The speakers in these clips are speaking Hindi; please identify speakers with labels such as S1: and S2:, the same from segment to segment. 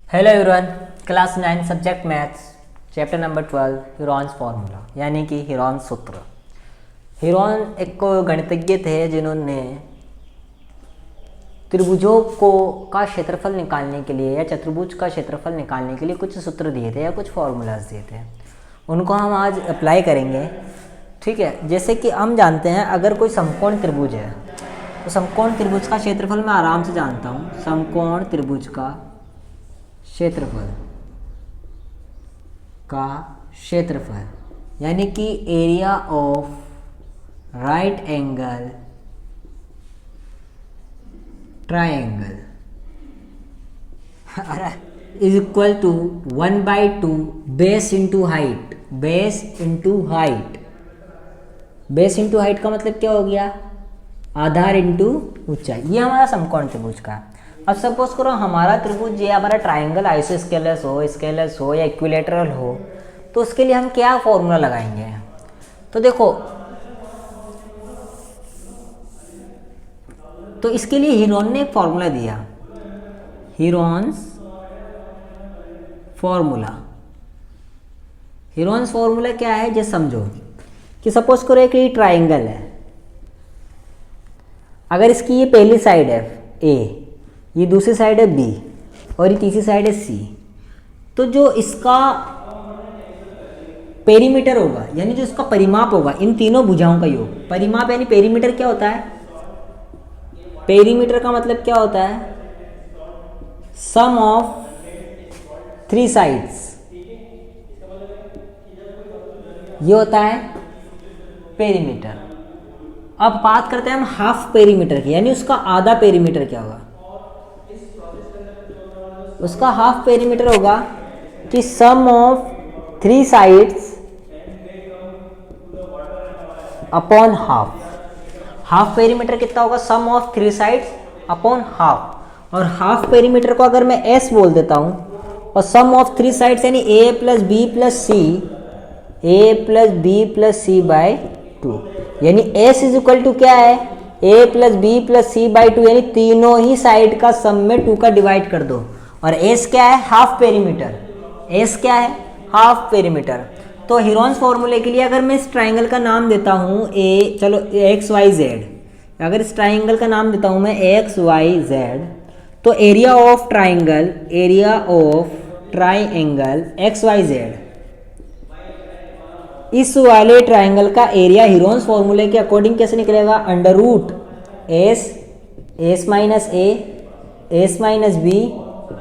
S1: Hello everyone, class 9 subject maths chapter number 12 Heron's formula यानी कि हीरोन सूत्र। हीरोन एक गणितज्ञ थे जिन्होंने त्रिभुजों को का क्षेत्रफल निकालने के लिए या चतुर्भुज का क्षेत्रफल निकालने के लिए कुछ सूत्र दिए थे या कुछ फार्मूलाज दिए थे। उनको हम आज अप्लाई करेंगे। ठीक है, जैसे कि हम जानते हैं अगर कोई समकोण त्रिभुज है तो समकोण त्रिभुज का क्षेत्रफल मैं आराम से जानता हूँ। समकोण त्रिभुज का क्षेत्रफल यानी कि area of right angle triangle is equal to 1/2 base into height. Base into height का मतलब क्या हो गया? आधार इंटू ऊंचाई। ये हमारा समकोण त्रिभुज का। अब सपोज करो हमारा त्रिभुज ये हमारा ट्राइंगल आइसोस्केलस हो, स्केलस हो या इक्विलेटरल हो, तो उसके लिए हम क्या फॉर्मूला लगाएंगे? तो देखो, तो इसके लिए हीरोन ने एक फॉर्मूला दिया, हीरोन्स फॉर्मूला क्या है? जैसे समझो कि सपोज करो एक ये ट्राइंगल है। अगर इसकी ये पहली साइड है ए, ये दूसरी साइड है बी और ये तीसरी साइड है सी, तो जो इसका पेरीमीटर होगा यानी जो इसका परिमाप होगा इन तीनों भुजाओं का योग। परिमाप यानी पेरीमीटर क्या होता है? पेरीमीटर का मतलब क्या होता है? सम ऑफ 3 साइड्स, ये होता है पेरीमीटर। अब बात करते हैं हम हाफ पेरीमीटर की, यानी उसका आधा पेरीमीटर क्या होगा? उसका हाफ पेरीमीटर होगा कि sum of 3 sides upon half. Half perimeter कितना होगा? Sum of 3 sides upon half. और हाफ पेरीमीटर को अगर मैं एस बोल देता हूं और सम ऑफ 3 साइड्स यानी A plus B plus C by 2, यानी एस इज इक्वल टू क्या है? A plus B plus C by 2, यानी तीनों ही साइड का सम में 2 का डिवाइड कर दो। और एस क्या है? Half perimeter. एस क्या है? Half perimeter. तो हीरोन्स फॉर्मूले के लिए अगर मैं इस ट्राइंगल का नाम देता हूँ ए, चलो एक्स वाई जेड, अगर इस ट्राइंगल का नाम देता हूँ मैं एक्स वाई जेड, तो area of triangle X Y Z, इस वाले ट्राइंगल का एरिया हीरोन्स फॉर्मूले के अकॉर्डिंग कैसे निकलेगा? Under root S minus A, S minus B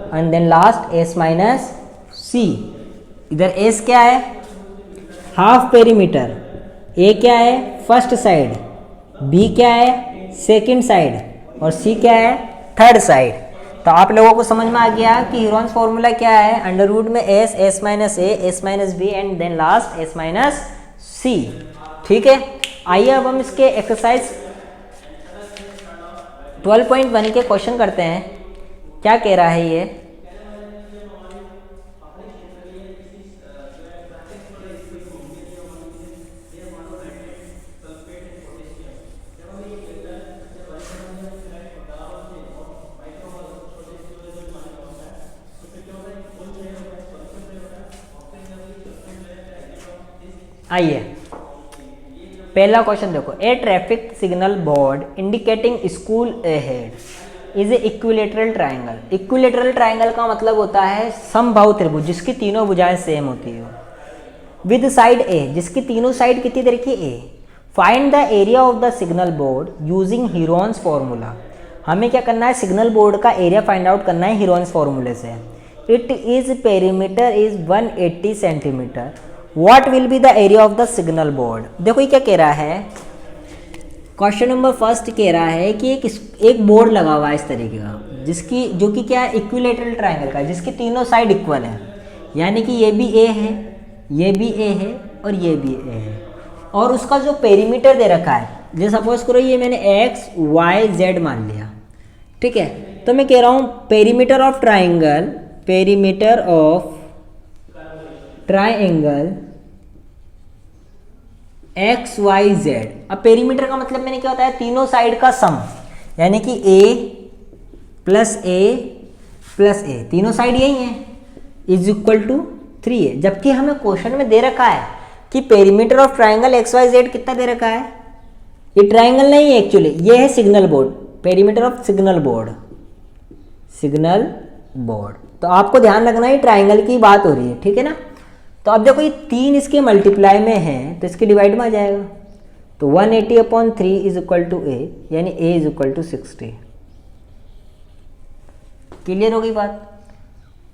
S1: and then last S minus C. इधर एस क्या है? हाफ पेरीमीटर, ए क्या है? फर्स्ट साइड, बी क्या है? सेकंड साइड और सी क्या है? Third side. तो आप लोगों को समझ में आ गया कि हीरोन्स फॉर्मूला क्या है? अंडर रूट में S minus A, S minus B and then last S minus C. ठीक है, आइए अब हम इसके एक्सरसाइज 12.1 के क्वेश्चन करते हैं। क्या कह रहा है ये? आइए पहला क्वेश्चन देखो। A traffic signal board indicating school ahead is a equilateral triangle. Equilateral triangle का मतलब होता है समबाहु त्रिभुज जिसकी तीनों भुजाएं सेम होती हो, विद साइड ए, जिसकी तीनों साइड कितनी तरह की? A. Find the area of the signal board using Heron's formula. हमें क्या करना है? सिग्नल बोर्ड का एरिया फाइंड आउट करना है हीरोन्स फॉर्मूले से। It is perimeter is 180 centimetre. What will be the area of the signal board? देखो ये क्या कह रहा है? क्वेश्चन नंबर फर्स्ट कह रहा है कि एक बोर्ड लगा हुआ है इस तरीके का, जिसकी जो कि क्या है? इक्विलेटरल ट्राइंगल का, जिसकी तीनों साइड इक्वल है, यानी कि ये भी ए है, ये भी ए है और ये भी ए है। और उसका जो पेरीमीटर दे रखा है, जैसे सपोज करो ये मैंने एक्स वाई जेड मान लिया। ठीक है, तो मैं कह रहा हूँ perimeter of triangle X Y Z. अब पेरीमीटर का मतलब मैंने क्या होता है? तीनों साइड का सम, यानी कि ए प्लस ए प्लस ए, तीनों साइड यही है, इज इक्वल टू 3 है। जबकि हमें क्वेश्चन में दे रखा है कि perimeter of triangle X Y Z कितना दे रखा है। ये ट्राइंगल नहीं है एक्चुअली, ये है signal board, perimeter of signal board, signal board. तो आपको ध्यान रखना है ट्राइंगल की बात हो रही है, ठीक है ना। तो अब देखो ये 3 इसके मल्टीप्लाई में है तो इसके डिवाइड में आ जाएगा। तो 180/3 इज इक्वल टू ए, यानी ए इज इक्वल टू 60। क्लियर हो गई बात।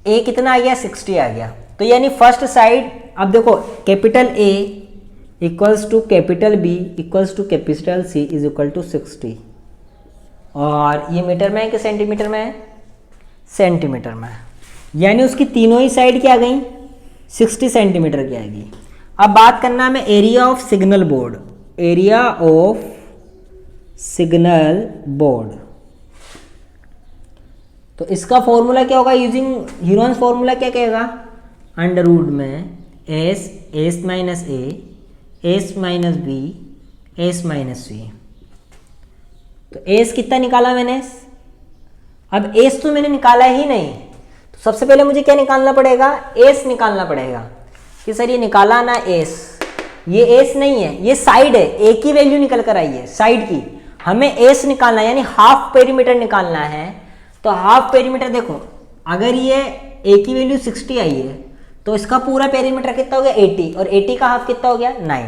S1: ए कितना आ गया, 60 आ गया। तो यानी फर्स्ट साइड, अब देखो capital A equals to capital B equals to capital C is equal to 60। और ये मीटर में है कि सेंटीमीटर में है, सेंटीमीटर में है। यानी उसकी तीनों ही साइड क्या आ गई, 60 सेंटीमीटर की आएगी। अब बात करना है area of signal board, area of signal board. तो इसका फॉर्मूला क्या होगा, यूजिंग हीरोन्स फॉर्मूला क्या कहेगा, अंडर रूट में S minus A, S minus B, S minus C. तो एस कितना निकाला मैंने, अब एस तो मैंने निकाला ही नहीं, तो सबसे पहले मुझे क्या निकालना पड़ेगा, एस निकालना पड़ेगा। कि सर ये निकाला ना एस, ये एस नहीं है, ये साइड है, ए की वैल्यू निकल कर आई है साइड की, हमें एस निकालना है, यानी हाफ पेरीमीटर निकालना है। तो हाफ पेरीमीटर देखो, अगर ये ए की वैल्यू 60 आई है तो इसका पूरा पेरीमीटर कितना हो गया 80, और 80 का हाफ कितना हो गया 9।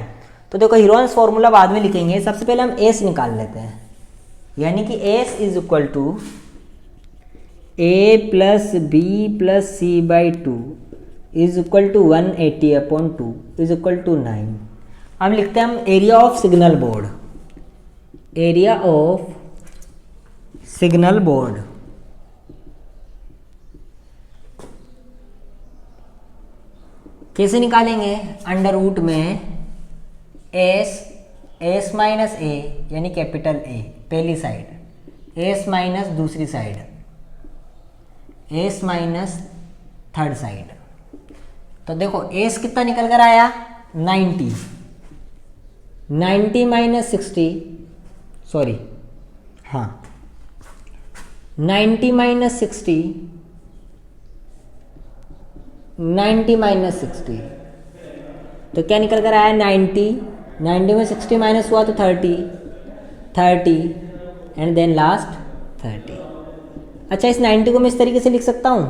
S1: तो देखो हीरोन्स फॉर्मूला बाद में लिखेंगे, सबसे पहले हम एस निकाल लेते हैं। यानी कि S is equal to A plus B plus C by 2 is equal to 180/2 is equal to 9। अब लिखते हैं हम area of signal board, area of signal board. कैसे निकालेंगे, अंडर रूट में एस माइनस ए, यानी कैपिटल ए पहली साइड, एस माइनस दूसरी side, S minus third side. तो देखो एस कितना निकल कर आया 90, 90 माइनस 60, सॉरी हाँ 90 माइनस 60, 90 माइनस 60, तो क्या निकल कर आया 90, 90 में 60 माइनस हुआ तो 30, 30 एंड देन लास्ट 30। अच्छा, इस 90 को मैं इस तरीके से लिख सकता हूं,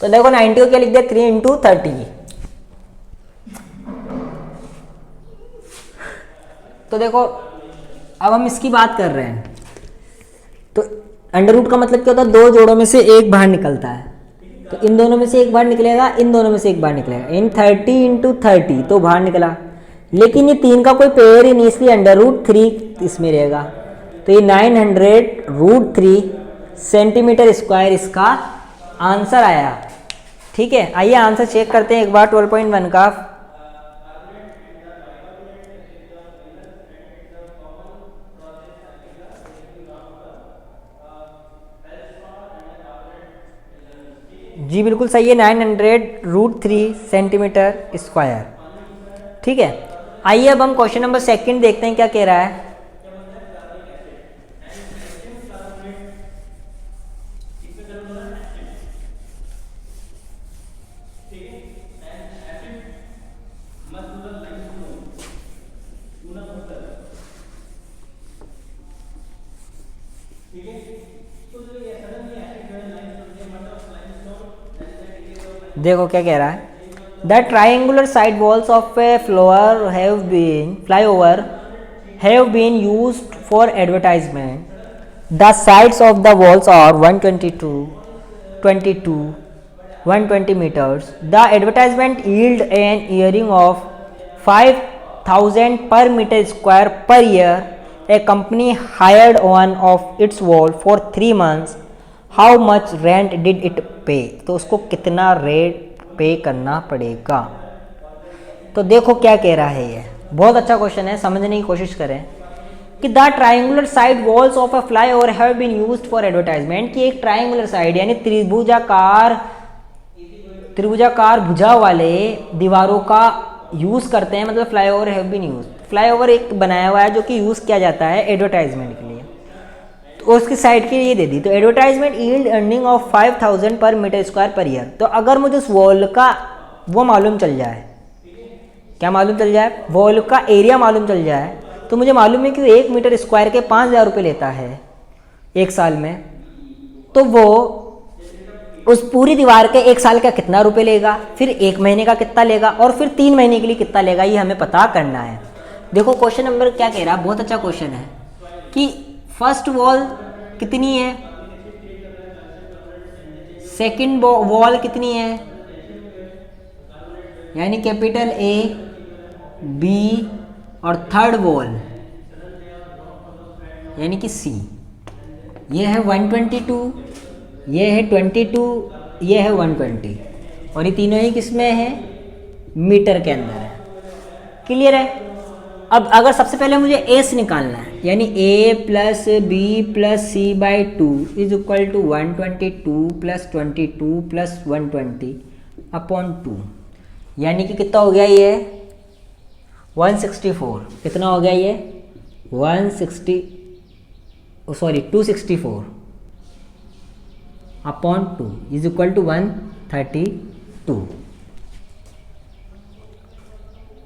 S1: तो देखो 90 को क्या लिख दिया 3 इंटू 30। तो देखो अब हम इसकी बात कर रहे हैं, तो अंडर रूट का मतलब क्या होता है, दो जोड़ों में से एक बाहर निकलता है। तो इन दोनों में से एक बाहर निकलेगा, इन दोनों में से एक बाहर निकलेगा, इन 30 इंटू 30 तो बाहर निकला, लेकिन ये 3 का कोई पेयर ही नहीं, इसलिए अंडर रूट 3 इसमें रहेगा। तो ये 900√3 सेंटीमीटर स्क्वायर इसका आंसर आया। ठीक है, आइए आंसर चेक करते हैं एक बार 12.1 का। जी बिल्कुल सही है, 900√3 सेंटीमीटर स्क्वायर। ठीक है, आइए अब हम क्वेश्चन नंबर 2 देखते हैं क्या कह रहा है। देखो क्या कह रहा है, the triangular side walls of a flyover have been used for advertisement. The sides of the walls are 122, 120 meters. The advertisement yield an earning of 5,000 per meter square per year. A company hired one of its wall for 3 months. How much rent did it pay? तो उसको कितना रेंट पे करना पड़ेगा। तो देखो क्या कह रहा है, ये बहुत अच्छा क्वेश्चन है, समझने की कोशिश करें कि the triangular side walls of a flyover have been used for advertisement, कि एक ट्राइंगुलर साइड यानी त्रिभुजाकार त्रिभुजाकार भुजा वाले दीवारों का यूज़ करते हैं, मतलब flyover have been use. Flyover एक बनाया हुआ है जो कि यूज़ किया जाता है एडवर्टाइजमेंट के लिए, तो उसकी साइड के लिए दे दी। तो एडवर्टाइजमेंट यील्ड अर्निंग ऑफ 5000 पर मीटर स्क्वायर पर ईयर। तो अगर मुझे उस वॉल का वो मालूम चल जाए, क्या मालूम चल जाए, वॉल का एरिया मालूम चल जाए, तो मुझे मालूम है कि 1 मीटर स्क्वायर के 5000 रुपये लेता है एक साल में, तो वो उस पूरी दीवार के एक साल का कितना रुपए लेगा, फिर एक महीने का कितना लेगा, और फिर 3 महीने के लिए कितना लेगा, ये हमें पता करना है। देखो क्वेश्चन नंबर क्या कह रहा है, बहुत अच्छा क्वेश्चन है कि फर्स्ट वॉल कितनी है, सेकंड वॉल कितनी है, यानी कैपिटल ए बी, और थर्ड वॉल यानी कि सी। ये है 122, ये है 22, ये है 120, और ये तीनों ही किस में है, मीटर के अंदर है। क्लियर है। अब अगर सबसे पहले मुझे एस निकालना है, यानी A plus B plus C by 2 is equal to 122 plus 22 plus 120 upon 2, यानी कि कितना हो गया ये 164। कितना हो गया ये 264 अपॉन 2 इज इक्वल टू 132।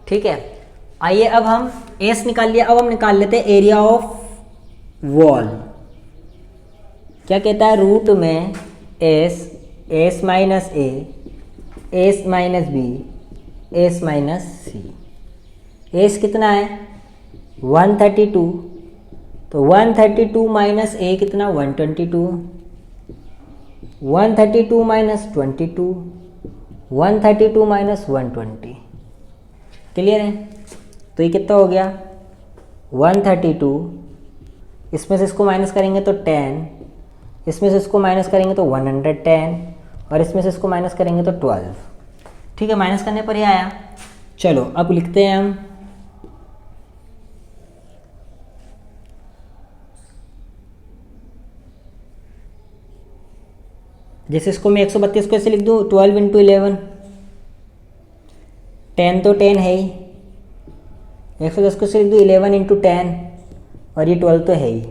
S1: ठीक है। आइए अब हम एस निकाल लिया, अब हम निकाल लेते हैं एरिया ऑफ वॉल। क्या कहता है, रूट में S minus A, S minus B, S minus C. S कितना है 132, तो 132 माइनस ए कितना 122, 132 माइनस 22, 132 माइनस 120। क्लियर है। तो ये कितना हो गया 132, इसमें से इसको माइनस करेंगे तो 10, इसमें से इसको माइनस करेंगे तो 110, और इसमें से इसको माइनस करेंगे तो 12। ठीक है, माइनस करने पर ही आया। चलो अब लिखते हैं हम, जैसे इसको मैं 132 को ऐसे लिख दूँ 12 इंटू 11, 10 तो 10 है ही, 110 को ऐसे लिख दूँ 11 इंटू 10, और ये 12 तो है ही।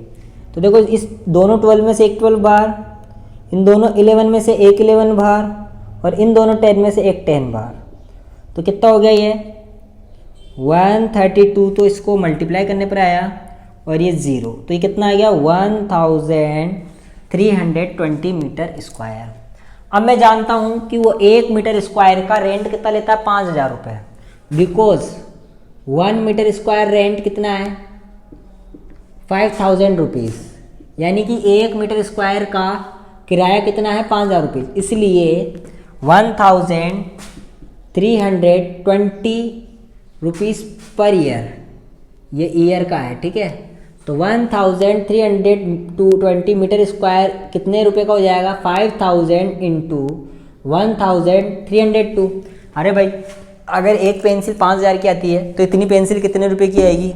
S1: तो देखो इस दोनों 12 में से एक 12 बाहर, इन दोनों 11 में से एक 11 बाहर, और इन दोनों 10 में से एक 10 बाहर। तो कितना हो गया ये 132, तो इसको मल्टीप्लाई करने पर आया, और ये 0, तो ये कितना आ गया 1320 मीटर स्क्वायर। अब मैं जानता हूँ कि वो 1 मीटर स्क्वायर का रेंट कितना लेता है 5000 रुपये, बिकॉज 1 मीटर स्क्वायर रेंट कितना है 5000 रुपीज़, यानी कि 1 मीटर स्क्वायर का किराया कितना है 5000 रुपीज़, इसलिए 1320 रुपीज़ पर ईयर, ये ईयर का है। ठीक है, तो 1320 मीटर स्क्वायर कितने रुपए का हो जाएगा 5000 इंटू 1302। अरे भाई अगर एक पेंसिल 5000 की आती है तो इतनी पेंसिल कितने रुपए की आएगी,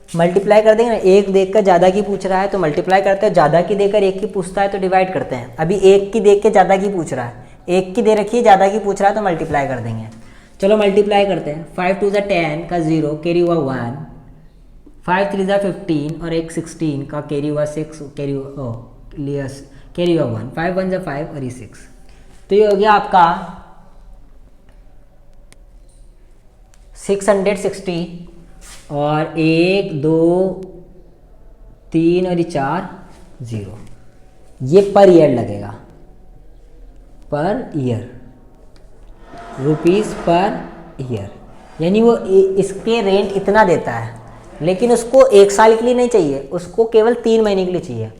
S1: मल्टीप्लाई कर देंगे ना। एक देखकर ज़्यादा की पूछ रहा है तो मल्टीप्लाई करते हैं, ज़्यादा की देकर एक की पूछता है तो डिवाइड करते हैं। अभी एक की देख के ज़्यादा की पूछ रहा है, एक की दे रखी है ज़्यादा की पूछ रहा है तो मल्टीप्लाई कर देंगे। चलो मल्टीप्लाई करते हैं, 5 टू ज़ा 10 का 0 कैरी हुआ 1, 5 3 ज़ा 15 और एक 16 का कैरी हुआ 6 कैरी हुआ 1, 5 1 ज़ा 5 और ये 6। तो ये हो गया आपका 660 और 1 2 3 और ये 4 0, ये पर ईयर लगेगा, per year, rupees per year. यानी वो इसके रेंट इतना देता है, लेकिन उसको 1 साल के लिए नहीं चाहिए, उसको केवल 3 महीने के लिए चाहिए।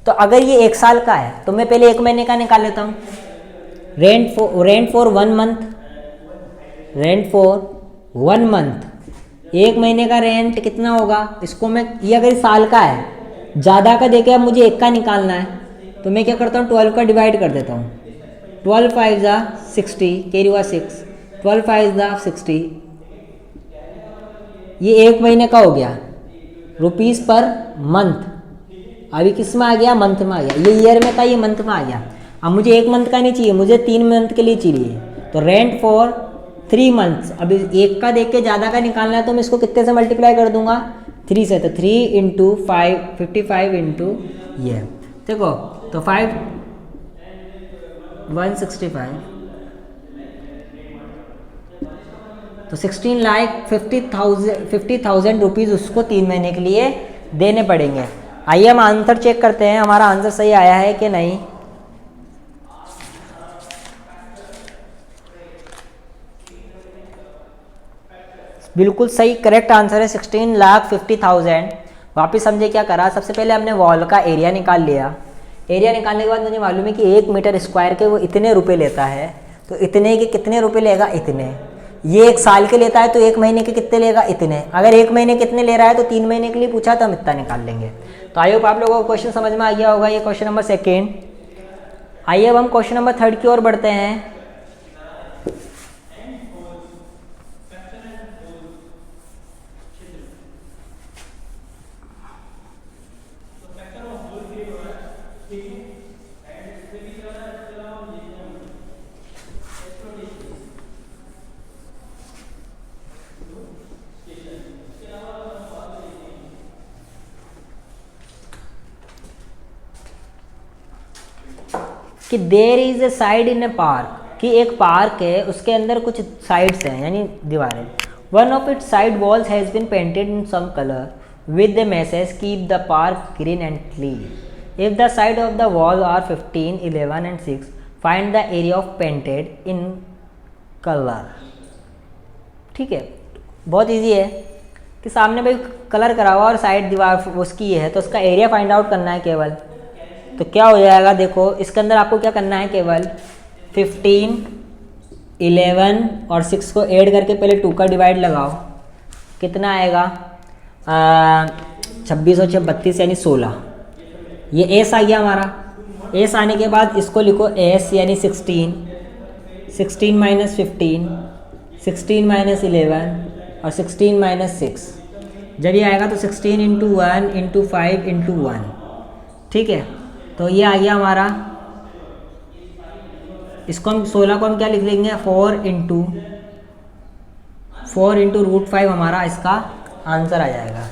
S1: तो अगर ये 1 साल का है तो मैं पहले 1 महीने का निकाल लेता हूँ। Rent for 1 month, rent for 1 month, 1 महीने का रेंट कितना होगा, इसको मैं, ये अगर साल का है, ज़्यादा का देके अब मुझे 1 का निकालना है, तो मैं क्या करता हूँ 12 का डिवाइड कर देता हूँ। 12 5 ज़ा 60 कैरी हुआ 6, 12 5 ज़ा 60, ये 1 महीने का हो गया, रुपीज़ पर मंथ। अभी किस में आ गया, मंथ में आ गया। ये ईयर में था, ये मंथ में आ गया। अब मुझे 1 मंथ का नहीं चाहिए, मुझे 3 मंथ के लिए चाहिए। तो रेंट फॉर 3 मंथ्स। अभी एक का देख के ज़्यादा का निकालना है तो मैं इसको कितने से मल्टीप्लाई कर दूंगा, 3 से। तो 3 इंटू 5 55 इंटू ये देखो, तो 5 165, तो 16,50,000 रुपीज़ उसको 3 महीने के लिए देने पड़ेंगे। आइए हम आंसर चेक करते हैं हमारा आंसर सही आया है कि नहीं। बिल्कुल सही करेक्ट आंसर है 16,50,000। वापिस समझे क्या करा, सबसे पहले हमने वॉल का एरिया निकाल लिया। एरिया निकालने के बाद मुझे मालूम है कि 1 मीटर स्क्वायर के वो इतने रुपए लेता है, तो इतने के कितने रुपए लेगा, इतने। ये 1 साल के लेता है तो 1 महीने के कितने लेगा, इतने। अगर 1 महीने कितने ले रहा है तो 3 महीने के लिए पूछा तो हम इतना निकाल लेंगे। तो आई होप आप लोगों को क्वेश्चन समझ में आ गया होगा। ये क्वेश्चन नंबर 2। आइए अब हम क्वेश्चन नंबर 3 की ओर बढ़ते हैं। कि there is a side in A park, कि एक पार्क है उसके अंदर कुछ साइड्स हैं यानी दीवारें। One of its side walls has been painted in some colour with the message keep the park green and clean. If the side of the wall are 15, 11 and 6 find the area of painted in colour. ठीक है, बहुत ईजी है कि सामने भाई कलर करा हुआ और साइड दीवार उसकी ये है, तो उसका एरिया फाइंड आउट करना है केवल। तो क्या हो जाएगा, देखो इसके अंदर आपको क्या करना है, केवल 15, 11 और 6 को ऐड करके पहले 2 का डिवाइड लगाओ, कितना आएगा 26 और 32 यानी 16। ये एस आ गया हमारा। एस आने के बाद इसको लिखो एस यानी 16, 16 माइनस 15, 16 माइनस 11 और 16 माइनस 6। जब ये आएगा तो 16 इंटू 1 इंटू 5 इंटू 1। ठीक है, तो ये आ गया हमारा। इसको हम 16 को हम क्या लिख लेंगे, 4 इंटू रूट 5 हमारा इसका आंसर आ जाएगा।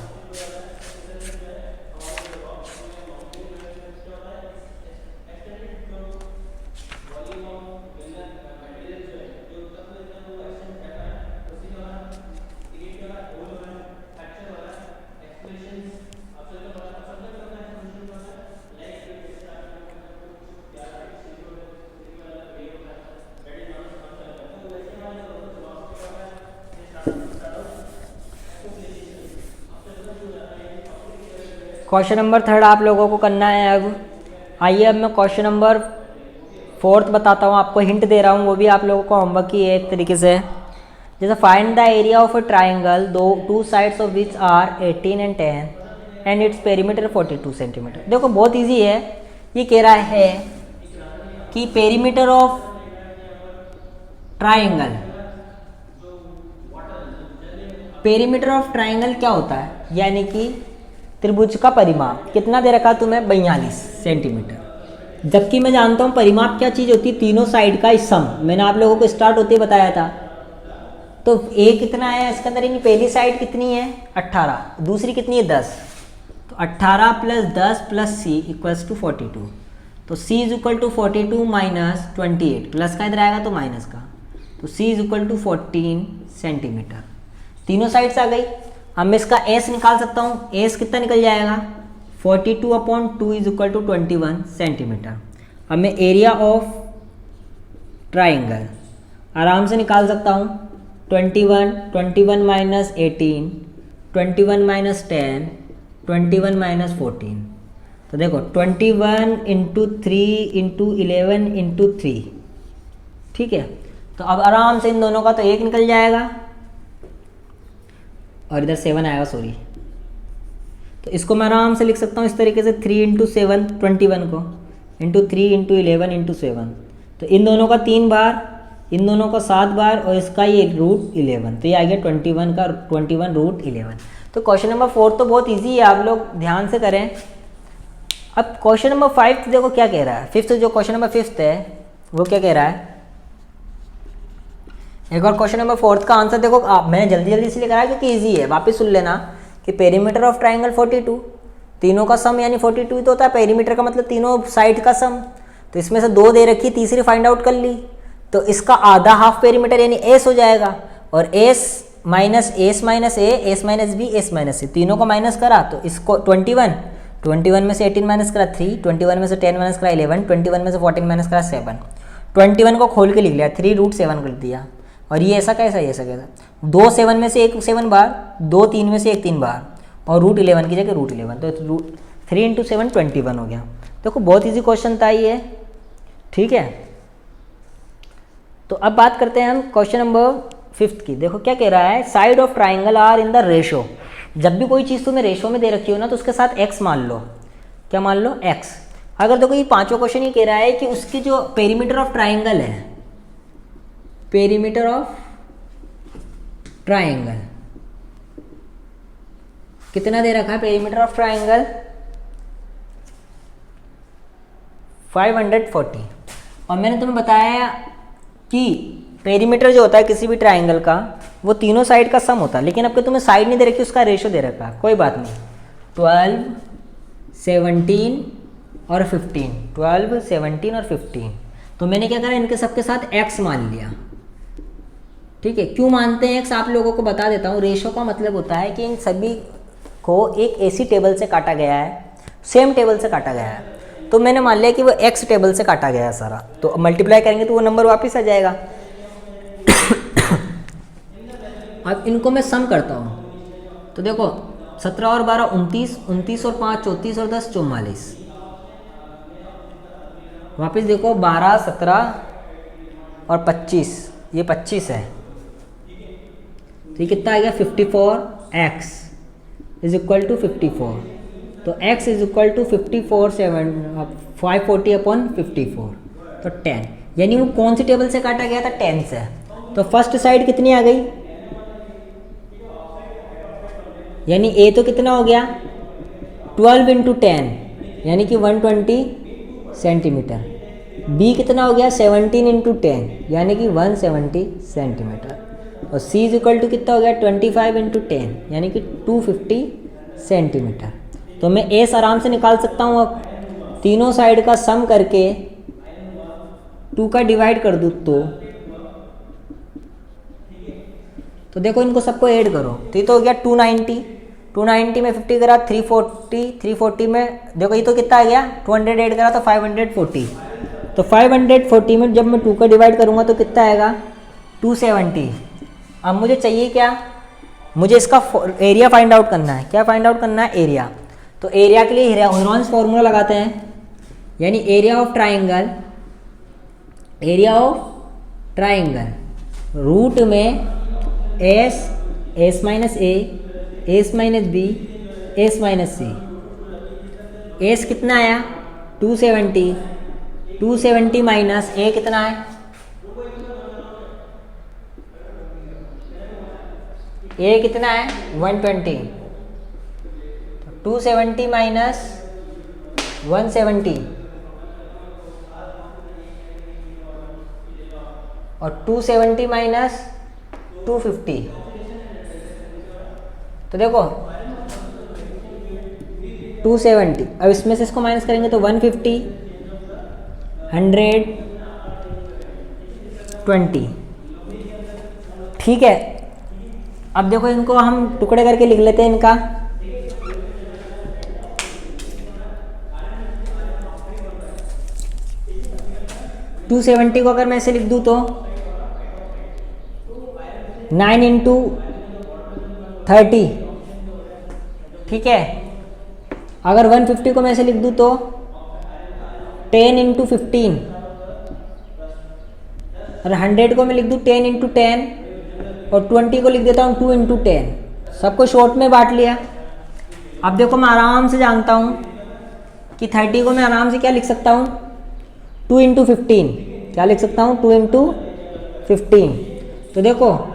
S1: क्वेश्चन नंबर 3 आप लोगों को करना है। अब आइए अब मैं क्वेश्चन नंबर 4 बताता हूँ, आपको हिंट दे रहा हूँ, वो भी आप लोगों को होमवर्क की है एक तरीके से। जैसे find the area of a triangle दो 2 sides of which are 18 and 10 and its perimeter 42 centimetre. देखो बहुत ईजी है, ये कह रहा है कि perimeter of triangle, perimeter of triangle क्या होता है, यानी कि त्रिभुज का परिमाप कितना दे रखा तुम्हें, 42 सेंटीमीटर। जबकि मैं जानता हूँ परिमाप क्या चीज़ होती है, तीनों साइड का सम। मैंने आप लोगों को स्टार्ट होते बताया था। तो ए कितना है इसके अंदर, पहली साइड कितनी है 18, दूसरी कितनी है 10, तो 18 plus 10 plus C equals to 42। तो C is equal to 42 minus 28, plus का इधर आएगा तो माइनस का, तो C is equal to 14 centimetre. तीनों साइड्स आ गई। अब मैं इसका एस निकाल सकता हूँ, एस कितना निकल जाएगा 42/2 इज इक्वल टू 21 सेंटीमीटर। अब मैं एरिया ऑफ ट्राइंगल आराम से निकाल सकता हूँ, 21 माइनस 18, 21 माइनस 10, 21 माइनस 14। तो देखो 21 इंटू 3 इंटू 11 इंटू 3। ठीक है, तो अब आराम से इन दोनों का तो 1 निकल जाएगा और इधर 7 आएगा, सॉरी। तो इसको मैं आराम से लिख सकता हूँ इस तरीके से, 3 इंटू 7 21 को इंटू 3 इंटू 11 इंटू 7। तो इन दोनों का 3 बार, इन दोनों का 7 बार और इसका ये रूट 11। तो ये आ गया 21 का 21 रूट 11। तो क्वेश्चन नंबर 4 तो बहुत ईजी है, आप लोग ध्यान से करें। अब क्वेश्चन नंबर 5 देखो क्या कह रहा है। फिफ्थ जो क्वेश्चन नंबर 5 है वो क्या कह रहा है, एक और क्वेश्चन नंबर 4 का आंसर देखो, मैंने जल्दी जल्दी इसलिए कराया क्योंकि इजी है। वापस सुन लेना कि पेरीमीटर ऑफ ट्राइंगल 42, तीनों का सम यानी 42 तो होता है। पेरीमीटर का मतलब तीनों साइड का सम, तो इसमें से 2 दे रखी, तीसरी फाइंड आउट कर ली, तो इसका आधा हाफ पेरीमीटर यानी एस हो जाएगा। और S minus S minus A, S minus B, S minus C, तीनों को माइनस करा तो इसको 21 में से 18 माइनस करा 3, 21 में से 10 माइनस करा 11, 21 में से 14 माइनस करा 7, 21 को खोल के लिख लिया, 3√7 कर दिया। और ये ऐसा कैसा, ये ऐसा कैसा, 2 7 में से 1 7 बार, 2 3 में से 1 3 बार, और √11 की जगह √11, तो 3 × 7 21 हो गया। देखो बहुत इजी क्वेश्चन था ये, ठीक है। तो अब बात करते हैं हम क्वेश्चन नंबर 5 की। देखो क्या कह रहा है, side of triangle are in the ratio. जब भी कोई चीज़ तुम्हें रेशो में दे रखी हो ना, तो उसके साथ x मान लो। क्या मान लो? x। अगर देखो ये पांचवा क्वेश्चन ये कह रहा है कि उसकी जो पेरीमीटर ऑफ ट्राइंगल है, पेरीमीटर ऑफ ट्राइंगल कितना दे रखा है? Perimeter of triangle 540। और मैंने तुम्हें बताया कि पेरीमीटर जो होता है किसी भी ट्राइंगल का, वो तीनों साइड का सम होता है। लेकिन अब के तुम्हें साइड नहीं दे रखी, उसका रेशो दे रखा है, कोई बात नहीं। 12, 17 और 15, 12, 17 और 15। तो मैंने क्या करा, इनके सबके साथ x मान लिया, ठीक है। क्यों मानते हैं x, आप लोगों को बता देता हूँ। रेशो का मतलब होता है कि इन सभी को एक ऐसी टेबल से काटा गया है, सेम टेबल से काटा गया है। तो मैंने मान लिया कि वो x टेबल से काटा गया है सारा, तो मल्टीप्लाई करेंगे तो वो नंबर वापस आ जाएगा। अब इनको मैं सम करता हूँ, तो देखो 17 और 12 29, 29 और 5 34 और 10 44। वापस देखो 12, 17 और 25, ये 25 है, तो ये कितना आ गया? 54x is equal to 54। तो x is equal to 540 upon 54, तो 10। यानी वो कौन सी टेबल से काटा गया था? 10 से। तो फर्स्ट साइड कितनी आ गई? यानी a तो कितना हो गया? 12 × 10 यानी कि 120 सेंटीमीटर। b कितना हो गया? 17 × 10 यानी कि 170 सेंटीमीटर। और c इज इक्वल टू कितना हो गया? 25 × 10 यानी कि 250 सेंटीमीटर। तो मैं एस आराम से निकाल सकता हूँ। अब तीनों साइड का सम करके 2 का डिवाइड कर दूँ तो देखो इनको सबको ऐड करो, तो ये तो हो गया 290, 290 में 50 करा 340, 340 में देखो ये तो कितना आ गया? 200 ऐड करा तो 540। तो 540 में जब मैं 2 का डिवाइड करूँगा तो कितना आएगा? 270। अब मुझे चाहिए क्या? मुझे इसका एरिया फाइंड आउट करना है। क्या फाइंड आउट करना है? एरिया। तो एरिया के लिए हेरोन्स फॉर्मूला लगाते हैं, यानी area of triangle, area of triangle root में S, S minus A, S minus B, S minus C. S कितना आया? 270, 270 माइनस ए कितना है? ए कितना है? 120। 270 माइनस 170 और 270 माइनस 250। तो देखो 270, अब इसमें से इसको माइनस करेंगे तो 150, 120, ठीक है। अब देखो इनको हम टुकड़े करके लिख लेते हैं इनका। टू 270 को अगर मैं ऐसे लिख दूं तो 9 × 30, ठीक है। अगर 150 को मैं ऐसे लिख दूं तो 10 × 15, और 100 को मैं लिख दूं 10 × 10, और 20 को लिख देता हूँ 2 × 10। सबको शॉर्ट में बांट लिया। अब देखो मैं आराम से जानता हूँ कि 30 को मैं आराम से क्या लिख सकता हूँ? 2 × 15। क्या लिख सकता हूँ? 2 × 15। तो देखो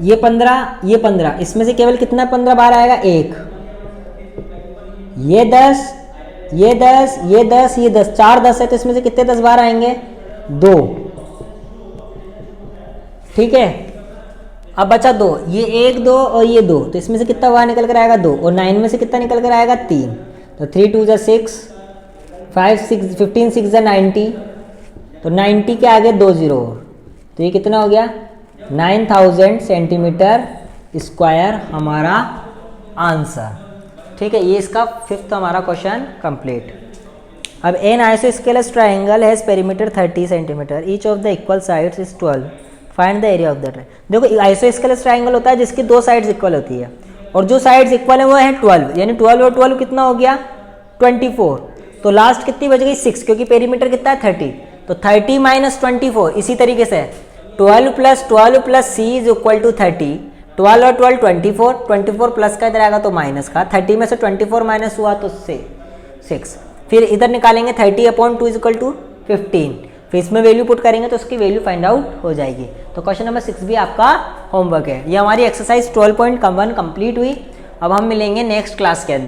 S1: ये 15, ये 15, इसमें से केवल कितना 15 बार आएगा? 1। ये 10 ये 10, ये 10, ये 10, 4 10 है तो इसमें से कितने 10 बार आएंगे? 2। ठीक है, अब बचा 2, ये 1 2 और ये 2, तो इसमें से कितना बाहर निकल कर आएगा? 2, और 9 में से कितना निकल कर आएगा? 3। तो 3 2 6, 5 6 15 6 90, तो 90 के आगे 2 0 और, तो ये कितना हो गया? 9000 सेंटीमीटर स्क्वायर हमारा आंसर। ठीक है, ये इसका 5th हमारा क्वेश्चन कंप्लीट। अब an isosceles triangle has perimeter 30 centimetre, each of the equal sides is 12, find the area of the triangle. देखो आइसोस्केलस ट्राइंगल होता है जिसकी 2 साइड्स इक्वल होती है, और जो साइड्स इक्वल है वो है 12, यानी 12 और 12 कितना हो गया? 24। तो लास्ट कितनी बच गई? 6, क्योंकि पेरीमीटर कितना है? 30, तो 30 माइनस 24। इसी तरीके से 12 plus C is equal to 30, 12 और 12 24, 24 प्लस का इधर आएगा तो माइनस का, 30 में से 24 माइनस हुआ तो 6। फिर इधर निकालेंगे 30/2 इज इक्वल टू 15, फिर इसमें वैल्यू पुट करेंगे तो उसकी वैल्यू फाइंड आउट हो जाएगी। तो क्वेश्चन नंबर 6 भी आपका होमवर्क है। ये हमारी एक्सरसाइज 12.1 कंप्लीट हुई। अब हम मिलेंगे नेक्स्ट क्लास के अंदर।